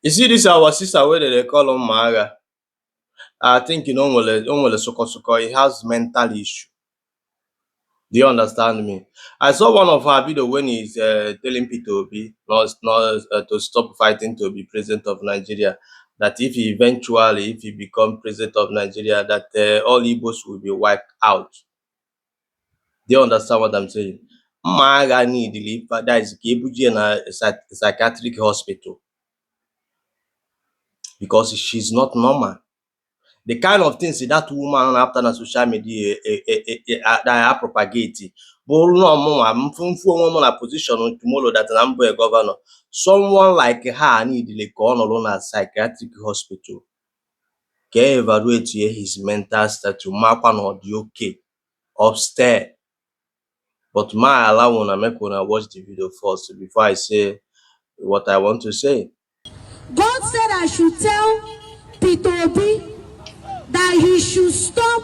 You see this our sister where they call Nmagha. I think onwele soko. He has mental issue. Do you understand me? I saw one of her video when he's telling Peter Obi not to stop fighting to be president of Nigeria. That if he become president of Nigeria, that all Igbos will be wiped out. Do you understand what I'm saying? Nmagha need that is Kebuji in a psychiatric hospital because she's not normal. The kind of things that woman after na social media that I propagate, but no more I'm na position tomorrow that I'm a governor. Someone like her need like on a psychiatric hospital. Can evaluate his mental status, map or the okay upstairs. But my allow when I make when I watch the video first before I say what I want to say. God said I should tell Peter Obi that he should stop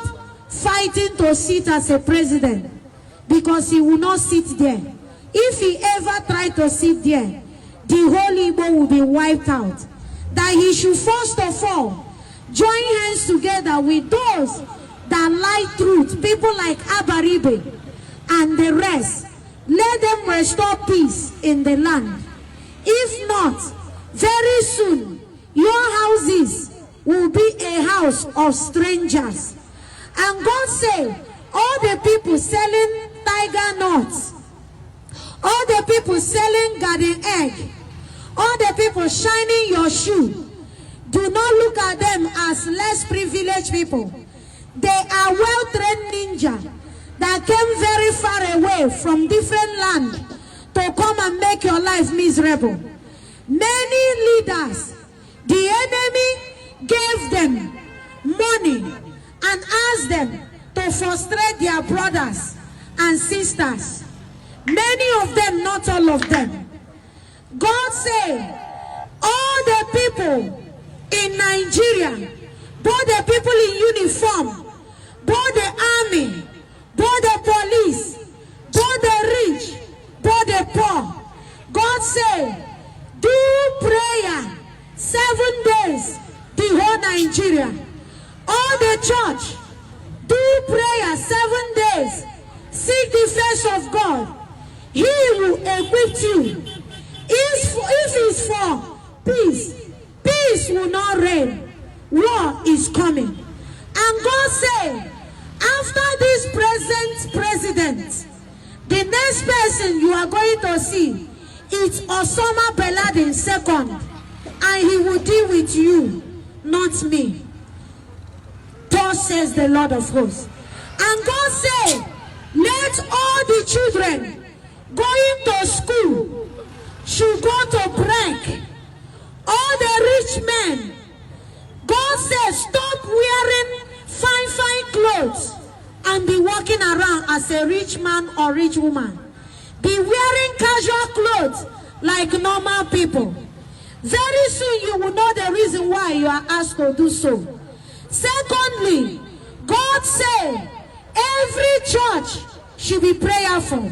fighting to sit as a president because he will not sit there. If he ever tried to sit there, the whole Igbo will be wiped out. That he should first of all join hands together with those that like truth, people like Abaribe and the rest. Let them restore peace in the land. If not, very soon your houses will be a house of strangers. And God said, all the people selling tiger nuts, all the people selling garden egg, all the people shining your shoe, do not look at them as less privileged people. They are well-trained ninja that came very far away from different land to come and make your life miserable. Many leaders, the enemy gave them money and asked them to frustrate their brothers and sisters. Many of them, not all of them. God said, all the people in Nigeria, both the people in uniform, both the army, both the police, both the rich, both the poor, God said, do prayer 7 days, the whole Nigeria. All the church, do prayer 7 days. Seek the face of God. He will equip you. If it's for peace, peace will not reign. War is coming. And God said, after this present president, the next person you are going to see is Osama bin Laden second. And he will deal with you, not me. Thus says the Lord of hosts. And God said, let all the children going to school should go to break. All the rich men, God says, stop wearing fine clothes and be walking around as a rich man or rich woman. Be wearing casual clothes like normal people. Very soon you will know the reason why you are asked to do so. Secondly, God said every church should be prayerful.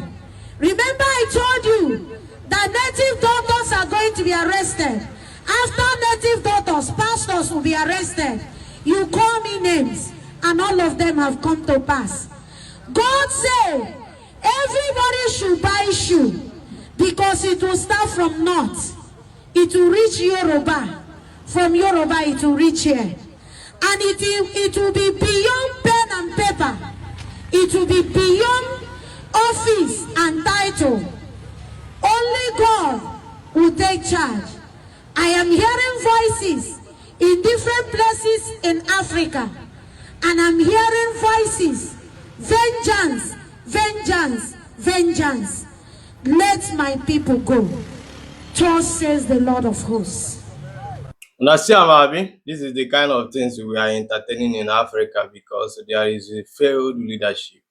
Remember I told you that native doctors are going to be arrested. After native doctors, pastors will be arrested. You call me names and all of them have come to pass. God said everybody should buy shoe because it will start from north. It will reach Yoruba. From Yoruba, it will reach here. And it will be beyond pen and paper. It will be beyond office and title. Only God will take charge. I am hearing voices in different places in Africa. And I'm hearing voices. Vengeance, vengeance, vengeance. Let my people go. Thus says the Lord of hosts. Now, see, Amabi, this is the kind of things we are entertaining in Africa because there is a failed leadership.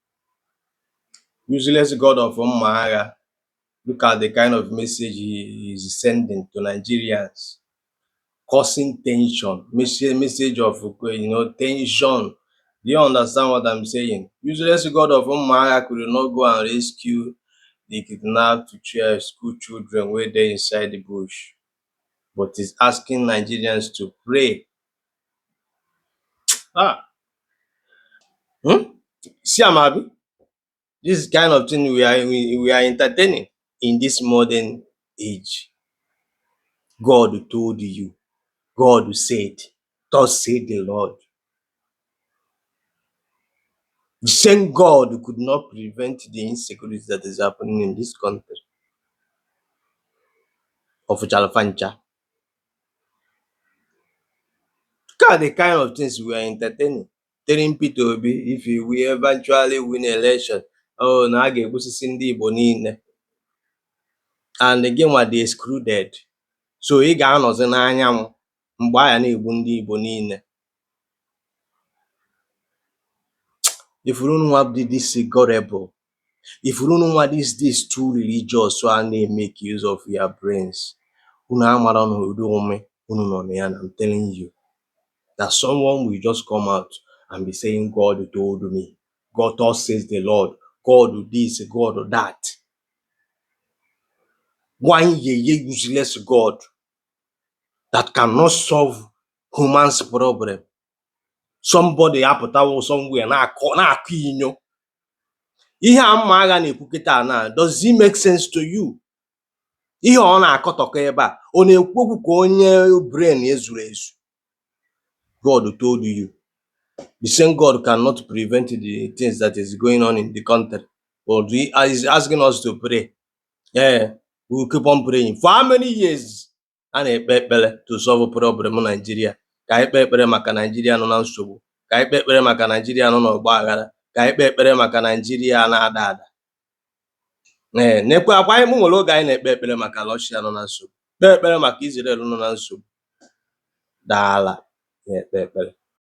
Useless God of Nmagha, look at the kind of message he is sending to Nigerians, causing tension, message of tension. Do you understand what I'm saying? Useless God of Nmagha could not go and rescue the kidnapped school children where they inside the bush. but is asking Nigerians to pray. See, Amabi, this kind of thing we are entertaining in this modern age. God told you, God said, thus said the Lord. The same God could not prevent the insecurity that is happening in this country of Chalafancha. Look at the kind of things we are entertaining. Telling Peter Obi, if he will eventually win election, oh, na a ga-egbusisi ndị Igbo niile. And again, what they excluded. So ị ga-anọzi n'anyanwụ mgbe a ya na-egbu ndị Igbo niile. If you don't want this gullible, if you don't want this too religious, so and they make use of your brains. I'm telling you that someone will just come out and be saying, God told me, God thus says the Lord, God do this, God do that. One useless God that cannot solve human's problem. Somebody apụtawo somewhere na-akụ inyo. Ihe a Nmagha na-ekwu kịta na, does it make sense to you? Ihe ọ na-akọtọkọ ebe a, ọ na-ekwu okwu ka onye brain ezuru ezu. God told you. The same God cannot prevent the things that is going on in the country. But he is asking us to pray. Yeah, we will keep on praying. For how many years? A na-ekpe ekpere to solve problem Nigeria. Ka anyị kpee ekpere maka Nigeria nọ na nsogbu. Ka anyị kpee ekpere maka Nigeria nọ n'ọgba aghara. Ka anyị kpee ekpere maka Nigeria na-ada ada. Nekwe akwa anyị nwere oge anyị na-ekpe ekpere maka Russia nọ na nsogbu. Kpee ekpere maka Israel nọ na nsogbu. Dala na-ekpe ekpere.